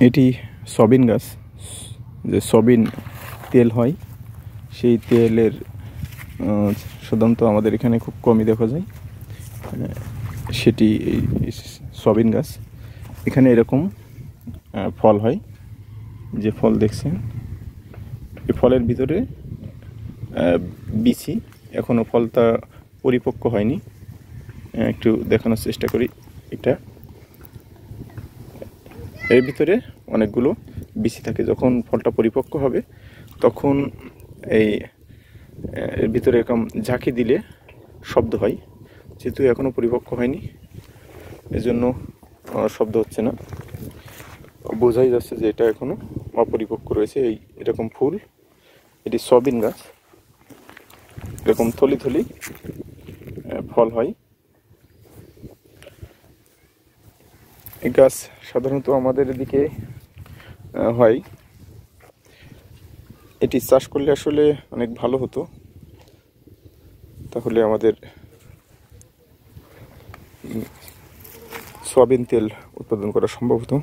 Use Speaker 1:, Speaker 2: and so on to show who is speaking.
Speaker 1: এটি সয়াবিন গাছ, যে সয়াবিন তেল হয় সেই তেলের সাধারণত আমাদের এখানে খুব কমই দেখা যায়। সেটি সয়াবিন গাছ। এখানে এরকম ফল হয়, যে ফল দেখছেন, এই ফলের ভিতরে বিচি, এখনও ফলটা পরিপক্ক হয়নি। একটু দেখানোর চেষ্টা করি। এটা এর ভিতরে অনেকগুলো বিচি থাকে। যখন ফলটা পরিপক্ক হবে তখন এর ভিতরে এরকম ঝাঁকি দিলে শব্দ হয়। যেহেতু এখনও পরিপক্ক হয়নি, এজন্য শব্দ হচ্ছে না। বোঝাই যাচ্ছে যে এটা এখনও অপরিপক্ক রয়েছে। এরকম ফুল, এটি সয়াবিন গাছ। এরকম থলি থলি ফল হয়। এই গাছ সাধারণত আমাদের এদিকে হয়। এটি চাষ করলে আসলে অনেক ভালো হতো, তাহলে আমাদের সয়াবিন তেল উৎপাদন করা সম্ভব হতো।